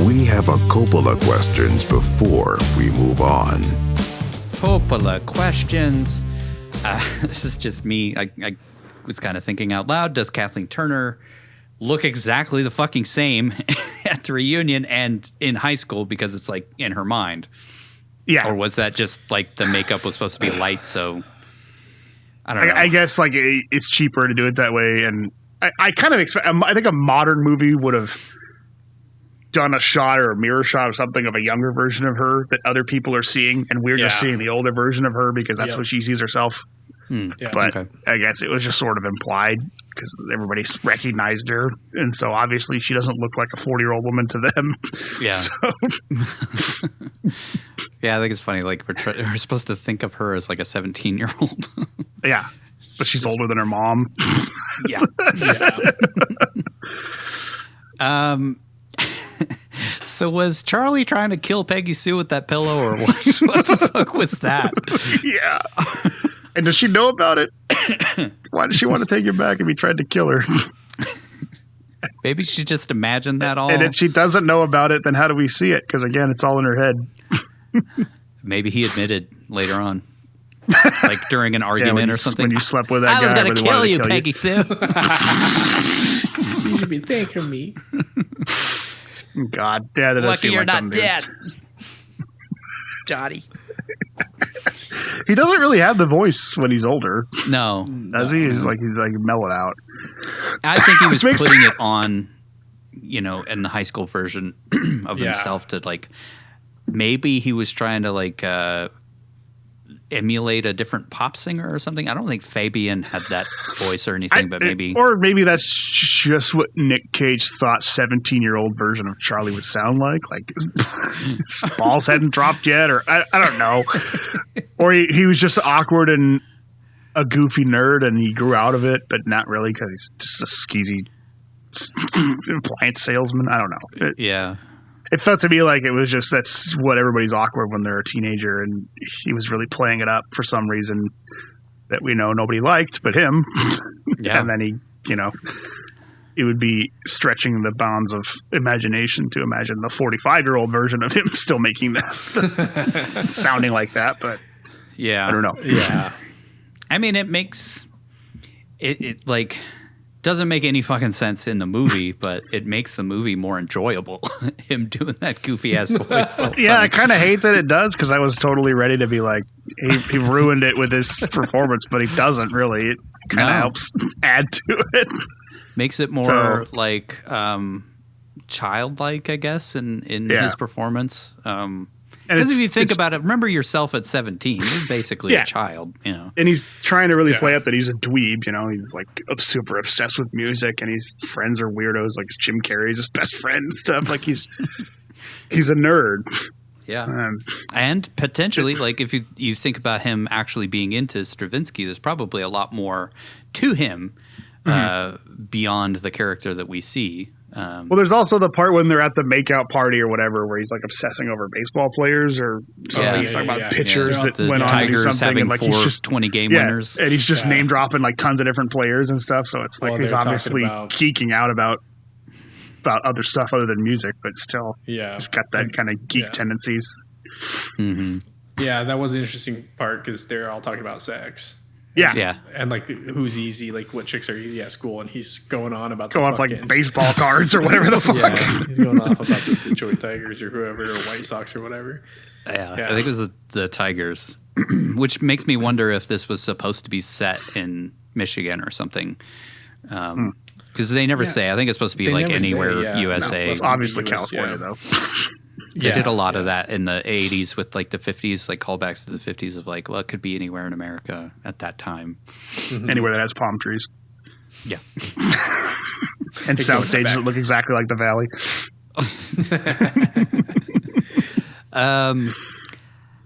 We have a Coppola questions before we move on. Coppola questions. This is just me. I was kind of thinking out loud. Does Kathleen Turner look exactly the fucking same at the reunion and in high school because it's like in her mind? Yeah. Or was that just like the makeup was supposed to be light? So I don't know. I guess like it's cheaper to do it that way. And I kind of expect, I think a modern movie would have done a shot or a mirror shot or something of a younger version of her that other people are seeing. And we're just seeing the older version of her because that's what she sees herself. Yeah, but I guess it was just sort of implied because everybody recognized her. And so obviously she doesn't look like a 40-year-old woman to them. Yeah. So. Yeah, I think it's funny. Like we're supposed to think of her as like a 17-year-old. Yeah. But she's older than her mom. Yeah. So was Charlie trying to kill Peggy Sue with that pillow or what? What the fuck was that? Yeah. And does she know about it? Why does she want to take it back if he tried to kill her? Maybe she just imagined that all. And if she doesn't know about it, then how do we see it? Because again, it's all in her head. Maybe he admitted later on. Like during an argument or something. When you slept with that I guy. was going to kill you, Peggy Sue. You should be thanking me. God. Yeah, that does Lucky seem you're like not something dead. Johnny. He doesn't really have the voice when he's older. No. Does he? He's like mellowed out. I think he was putting it on, you know, in the high school version of himself to like, maybe he was trying to like emulate a different pop singer or something. I don't think Fabian had that voice or anything, but maybe. Or maybe that's just what Nick Cage thought 17-year-old version of Charlie would sound like. Like his balls hadn't dropped yet, or I don't know. Or he was just awkward and a goofy nerd and he grew out of it, but not really because he's just a skeezy appliance salesman. I don't know. It felt to me like it was just that's what everybody's awkward when they're a teenager, and he was really playing it up for some reason that we know nobody liked but him. Yeah. And then he, you know, it would be stretching the bounds of imagination to imagine the 45-year-old version of him still making that sounding like that, but I don't know. Yeah. I mean, it makes it like doesn't make any fucking sense in the movie, but it makes the movie more enjoyable. Him doing that goofy ass voice. Yeah, I kind of hate that it does because I was totally ready to be like, he ruined it with his performance, but he doesn't really. It kind of helps add to it. Makes it more like childlike, I guess, in his performance. Because if you think about it, remember yourself at 17. You're basically a child, you know. And he's trying to really play up that he's a dweeb, you know. He's like super obsessed with music, and his friends are weirdos. Like Jim Carrey's his best friend and stuff. Like he's a nerd. Yeah. And potentially, like if you think about him actually being into Stravinsky, there's probably a lot more to him beyond the character that we see. Well, there's also the part when they're at the makeout party or whatever, where he's like obsessing over baseball players or something. He's talking about pitchers that went on to do something, and like he's just 20 game winners, and he's just name dropping like tons of different players and stuff. So it's like he's obviously geeking out about other stuff other than music, but still, he's got that kind of geek tendencies. Mm-hmm. Yeah, that was an interesting part because they're all talking about sex. Yeah. And like who's easy, like what chicks are easy at school, and he's going on about like baseball cards or whatever the fuck. He's going off about the Detroit Tigers or whoever, or White Sox or whatever. Yeah. I think it was the Tigers, which makes me wonder if this was supposed to be set in Michigan or something. Because they never say. I think it's supposed to be like anywhere USA. No, it's obviously California though. They did a lot of that in the 80s with like the 50s, like callbacks to the 50s of like, well, it could be anywhere in America at that time. Mm-hmm. Anywhere that has palm trees. Yeah. And sound stages that look exactly like the Valley.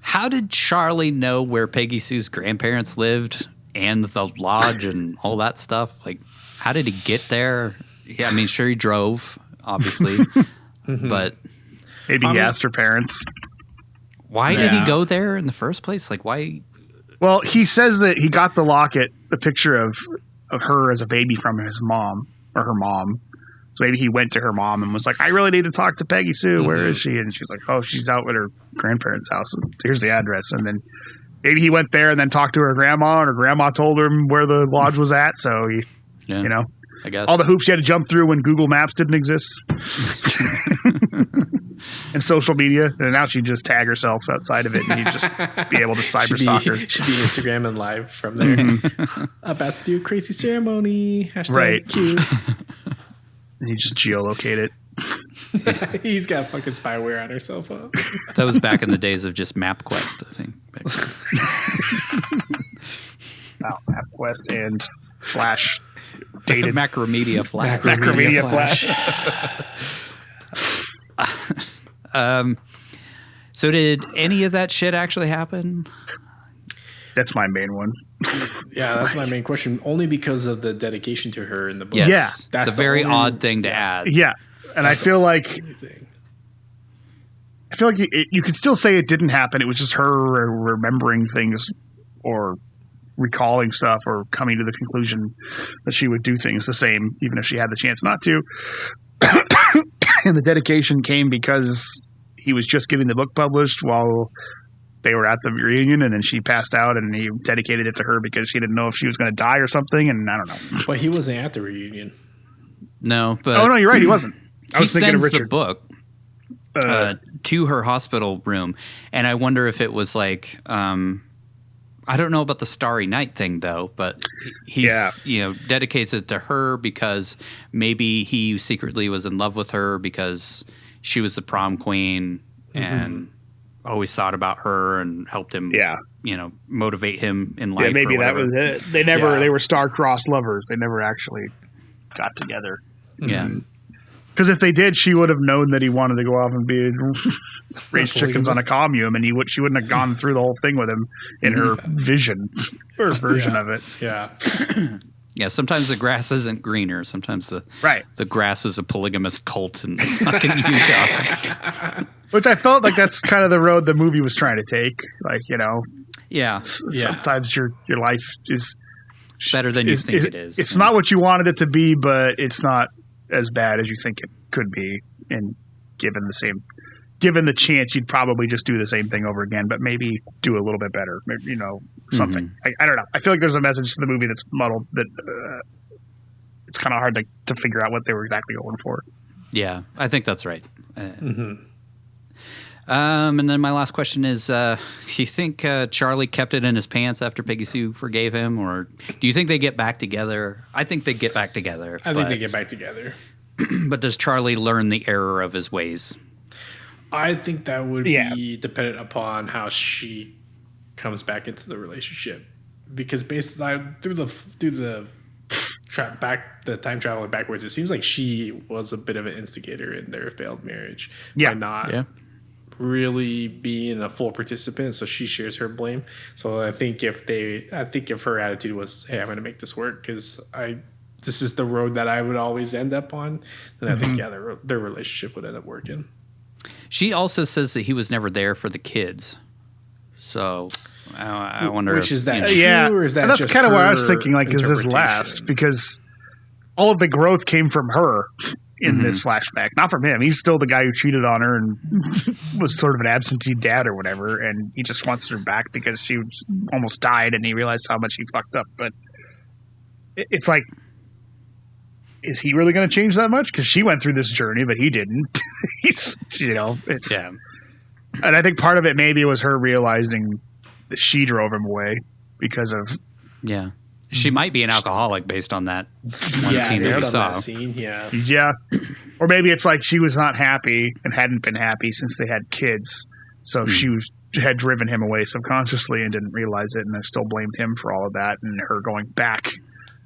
How did Charlie know where Peggy Sue's grandparents lived and the lodge and all that stuff? Like, how did he get there? Yeah, I mean, sure, he drove, obviously, but... Maybe he asked her parents. Why did he go there in the first place? Like, why? Well, he says that he got the locket, the picture of her as a baby from his mom or her mom. So maybe he went to her mom and was like, I really need to talk to Peggy Sue. Where is she? And she's like, oh, she's out at her grandparents' house. Here's the address. And then maybe he went there and then talked to her grandma, and her grandma told him where the lodge was at. So, you know, I guess all the hoops you had to jump through when Google Maps didn't exist. And social media. And now she'd just tag herself outside of it, and you'd just be able to cyberstalk her. Should be Instagram and live from there. About to do a crazy ceremony. Hashtag Right. cute. And you just geolocate it. He's got fucking spyware on her cell phone. that was back in the days of just MapQuest, I think. MapQuest and Flash dated. Macromedia Flash. Macromedia Flash. So did any of that shit actually happen? That's my main one. Yeah, that's my main question. Only because of the dedication to her in the book. Yes. Yeah. That's It's a the very only- odd thing to add. Yeah. And I feel like Anything. you could still say it didn't happen. It was just her remembering things or recalling stuff or coming to the conclusion that she would do things the same, even if she had the chance not to. And the dedication came because he was just getting the book published while they were at the reunion, and then she passed out, and he dedicated it to her because she didn't know if she was going to die or something, and I don't know. But he wasn't at the reunion. No, but Oh, no, you're right. He wasn't. I he was thinking of sends the Richard. book to her hospital room, and I wonder if it was like I don't know about the Starry Night thing though, but he's dedicates it to her because maybe he secretly was in love with her because she was the prom queen and always thought about her and helped him motivate him in life. Yeah, maybe or that whatever. was it. They were star-crossed lovers. They never actually got together. Yeah. Because if they did, she would have known that he wanted to go off and raise chickens on a commune, and she wouldn't have gone through the whole thing with him in her vision or version of it. Yeah. Yeah, sometimes the grass isn't greener. Sometimes the grass is a polygamous cult in fucking Utah. Which I felt like that's kind of the road the movie was trying to take. Like, Yeah. sometimes your life is Better than you think it is. It's not what you wanted it to be, but it's not as bad as you think it could be. And given the chance, you'd probably just do the same thing over again, but maybe do a little bit better. Maybe, something. Mm-hmm. I don't know. I feel like there's a message to the movie that's muddled that it's kind of hard to figure out what they were exactly going for. Yeah, I think that's right. And then my last question is, do you think Charlie kept it in his pants after Peggy Sue forgave him, or do you think they get back together? I think they get back together. I think they get back together. But does Charlie learn the error of his ways? I think that would be dependent upon how she comes back into the relationship, because based on through the time traveling backwards, it seems like she was a bit of an instigator in their failed marriage by not really being a full participant. So she shares her blame. So I think if her attitude was, "Hey, I'm going to make this work because this is the road that I would always end up on," then I think their relationship would end up working. She also says that he was never there for the kids. So I wonder. Which is that true, Yeah, or is that that's just kind of what I was her thinking. Like, is this last? Because all of the growth came from her in this flashback, not from him. He's still the guy who cheated on her and was sort of an absentee dad or whatever, and he just wants her back because she almost died, and he realized how much he fucked up. But it's like, is he really going to change that much? Because she went through this journey, but he didn't. And I think part of it maybe was her realizing that she drove him away because of. Yeah. She might be an alcoholic based on that one scene that we based on saw. that scene, Yeah. Or maybe it's like she was not happy and hadn't been happy since they had kids. So she had driven him away subconsciously and didn't realize it, and I still blamed him for all of that, and her going back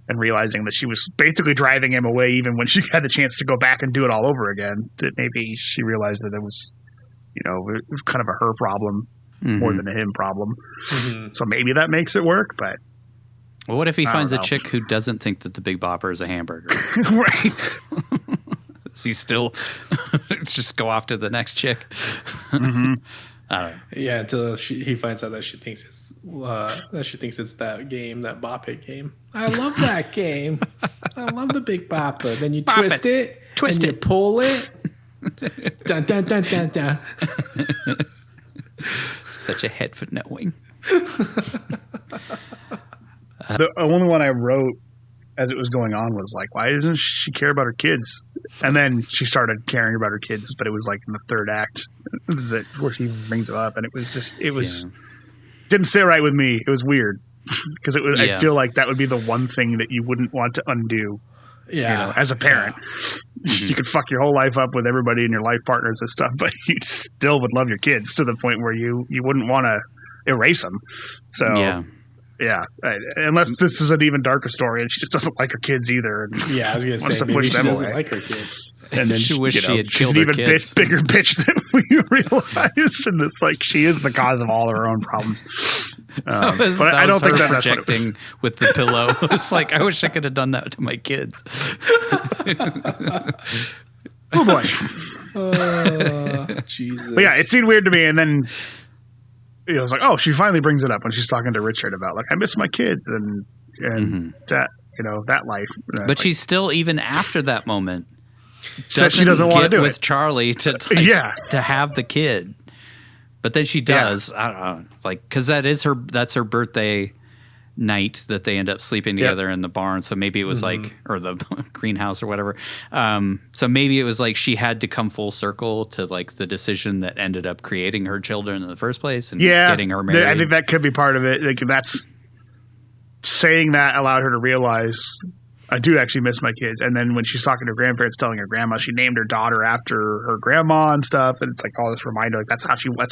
and realizing that she was basically driving him away even when she had the chance to go back and do it all over again, that maybe she realized that it was, it was kind of a her problem more than a him problem. So maybe that makes it work, but. Well, what if he finds a chick who doesn't think that the Big Bopper is a hamburger? Right. Does he still just go off to the next chick? I don't know. Yeah, until he finds out that she thinks it's that game, that Bop It game. I love that game. I love the Big Bopper. Then you twist it, Twist and it. you pull it. Dun, dun, dun, dun, dun. Such a head for knowing. The only one I wrote as it was going on was like, why doesn't she care about her kids? And then she started caring about her kids, but it was like in the third act where she brings it up, and didn't sit right with me. It was weird because I feel like that would be the one thing that you wouldn't want to undo. Yeah, as a parent, you could fuck your whole life up with everybody and your life partners and stuff, but you still would love your kids to the point where you wouldn't want to erase them. So unless this is an even darker story and she just doesn't like her kids either. And yeah, I was gonna say maybe she doesn't like her kids. And then she wished she had she's killed an her even kids. bigger bitch than we realize, and it's like she is the cause of all of her own problems. But I don't think that's projecting with the pillow. It's like, I wish I could have done that to my kids. Oh boy, Jesus. but yeah, it seemed weird to me. And then it was like, oh, she finally brings it up when she's talking to Richard about like, I miss my kids and that that life. But she's still, even after that moment, says she doesn't want to do with it. Charlie to to have the kid. But then she does. I don't know, like, because that's her birthday night that they end up sleeping together in the barn. So maybe it was like, or the greenhouse or whatever. So maybe it was like she had to come full circle to like the decision that ended up creating her children in the first place and getting her married. I think that could be part of it. Like, that's saying that allowed her to realize, I do actually miss my kids. And then when she's talking to her grandparents, telling her grandma, she named her daughter after her grandma and stuff. And it's like all this reminder, like that's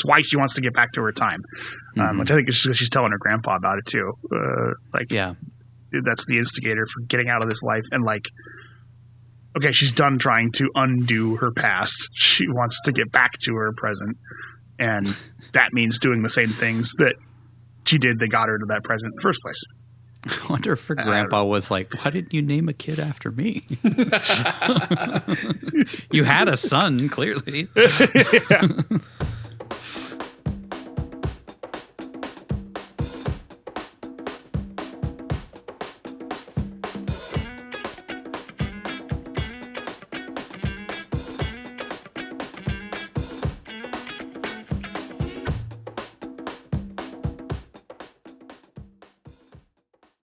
why she wants to get back to her time. Which I think is she's telling her grandpa about it too. That's the instigator for getting out of this life. And like, okay, she's done trying to undo her past. She wants to get back to her present. And that means doing the same things that she did that got her to that present in the first place. I wonder if her grandpa was like, why didn't you name a kid after me? You had a son, clearly.